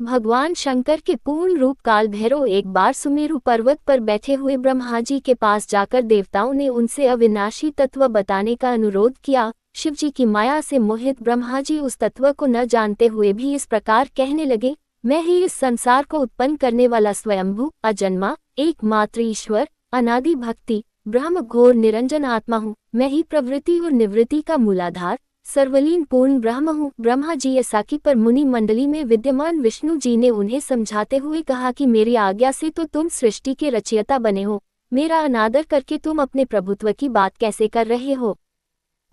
भगवान शंकर के पूर्ण रूप काल भैरव एक बार सुमेरु पर्वत पर बैठे हुए ब्रह्मा जी के पास जाकर देवताओं ने उनसे अविनाशी तत्व बताने का अनुरोध किया। शिव जी की माया से मोहित ब्रह्मा जी उस तत्व को न जानते हुए भी इस प्रकार कहने लगे, मैं ही इस संसार को उत्पन्न करने वाला स्वयंभू अजन्मा एकमात्र ईश्वर अनादि भक्ति ब्रह्म घोर निरंजन आत्मा हूँ। मैं ही प्रवृत्ति और निवृत्ति का मूलाधार सर्वलीन पूर्ण ब्रह्म हूँ। ब्रह्मा जी ऐसा की पर मुनि मंडली में विद्यमान विष्णु जी ने उन्हें समझाते हुए कहा कि मेरी आज्ञा से तो तुम सृष्टि के रचयिता बने हो, मेरा अनादर करके तुम अपने प्रभुत्व की बात कैसे कर रहे हो।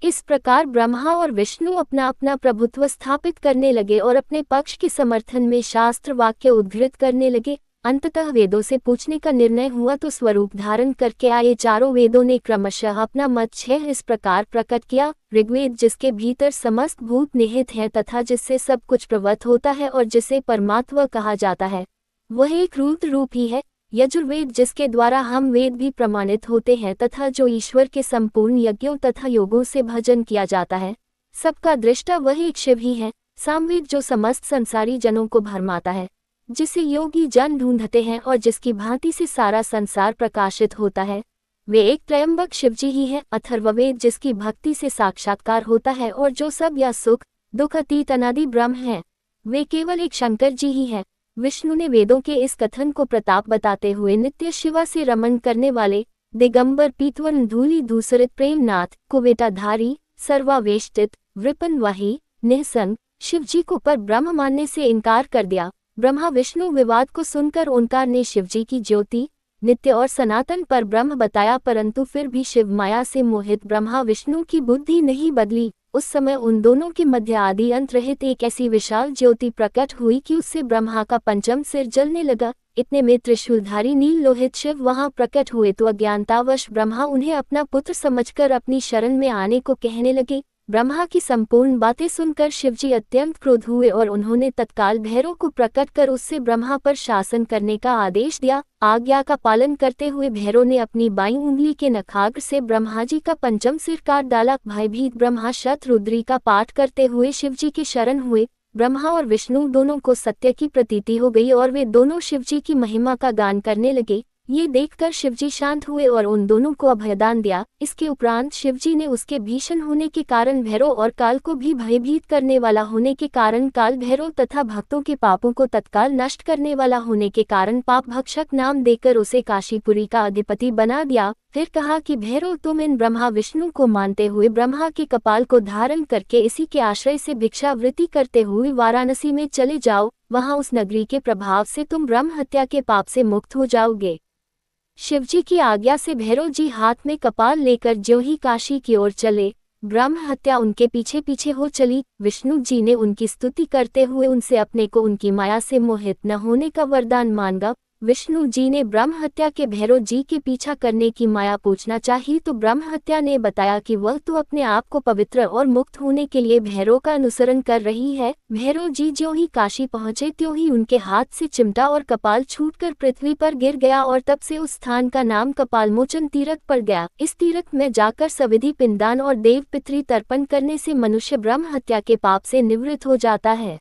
इस प्रकार ब्रह्मा और विष्णु अपना अपना प्रभुत्व स्थापित करने लगे और अपने पक्ष के समर्थन में शास्त्र वाक्य उद्धृत करने लगे। अंततः वेदों से पूछने का निर्णय हुआ तो स्वरूप धारण करके आए चारों वेदों ने क्रमशः अपना मत इस प्रकार प्रकट किया। ऋग्वेद जिसके भीतर समस्त भूत निहित है तथा जिससे सब कुछ प्रवत होता है और जिसे परमात्मा कहा जाता है, वह एक रुद्र रूप ही है। यजुर्वेद जिसके द्वारा हम वेद भी प्रमाणित होते हैं तथा जो ईश्वर के संपूर्ण यज्ञों तथा योगों से भजन किया जाता है, सबका दृष्टा वह एक शिव ही है। सामवेद जो समस्त संसारी जनों को भरमाता है, जिसे योगी जन ढूंढते हैं और जिसकी भांति से सारा संसार प्रकाशित होता है, वे एक त्रयंबक शिवजी ही है। अथर्ववेद जिसकी भक्ति से साक्षात्कार होता है और जो सब या सुख दुख अतीत अनादि ब्रह्म है, वे केवल एक शंकर जी ही है। विष्णु ने वेदों के इस कथन को प्रताप बताते हुए नित्य शिवा से रमन करने वाले दिगंबर पीतवन धूलि धूसरित प्रेमनाथ कुवेटाधारी सर्वावेष्टित वृपनवाही निःसंग शिवजी को पर ब्रह्म मानने से इनकार कर दिया। ब्रह्मा विष्णु विवाद को सुनकर ओंकार ने शिवजी की ज्योति नित्य और सनातन पर ब्रह्म बताया, परंतु फिर भी शिव माया से मोहित ब्रह्मा विष्णु की बुद्धि नहीं बदली। उस समय उन दोनों के मध्य आदि अंत रहित एक ऐसी विशाल ज्योति प्रकट हुई कि उससे ब्रह्मा का पंचम सिर जलने लगा। इतने में त्रिशूलधारी नील लोहित शिव वहां प्रकट हुए तो अज्ञानतावश ब्रह्मा उन्हें अपना पुत्र समझकर अपनी शरण में आने को कहने लगे। ब्रह्मा की संपूर्ण बातें सुनकर शिवजी अत्यंत क्रोध हुए और उन्होंने तत्काल भैरव को प्रकट कर उससे ब्रह्मा पर शासन करने का आदेश दिया। आज्ञा का पालन करते हुए भैरव ने अपनी बाईं उंगली के नखाग्र से ब्रह्मा जी का पंचम सिर काट डाला। भयभीत ब्रह्मा शतरुद्री का पाठ करते हुए शिवजी के शरण हुए। ब्रह्मा और विष्णु दोनों को सत्य की प्रतीति हो गई और वे दोनों शिवजी की महिमा का गान करने लगे। ये देखकर शिवजी शांत हुए और उन दोनों को अभयदान दिया। इसके उपरांत शिवजी ने उसके भीषण होने के कारण भैरव और काल को भी भयभीत करने वाला होने के कारण काल भैरव तथा भक्तों के पापों को तत्काल नष्ट करने वाला होने के कारण पाप भक्षक नाम देकर उसे काशीपुरी का अधिपति बना दिया। फिर कहा कि भैरव तुम इन ब्रह्मा विष्णु को मानते हुए ब्रह्मा के कपाल को धारण करके इसी के आश्रय से भिक्षावृत्ति करते हुए वाराणसी में चले जाओ। वहां उस नगरी के प्रभाव से तुम ब्रह्म हत्या के पाप से मुक्त हो जाओगे। शिवजी की आज्ञा से भैरव जी हाथ में कपाल लेकर ज्यों ही काशी की ओर चले, ब्रह्म हत्या उनके पीछे पीछे हो चली। विष्णु जी ने उनकी स्तुति करते हुए उनसे अपने को उनकी माया से मोहित न होने का वरदान मांगा। विष्णु जी ने ब्रह्म हत्या के भैरव जी के पीछा करने की माया पूछना चाहिए तो ब्रह्म हत्या ने बताया कि वह तो अपने आप को पवित्र और मुक्त होने के लिए भैरव का अनुसरण कर रही है। भैरव जी ज्यों ही काशी पहुंचे त्यों ही उनके हाथ से चिमटा और कपाल छूटकर पृथ्वी पर गिर गया और तब से उस स्थान का नाम कपालमोचन तीर्थ पड़ गया। इस तीर्थ में जाकर सविधि पिंडदान और देव पितृ तर्पण करने से मनुष्य ब्रह्म हत्या के पाप से निवृत्त हो जाता है।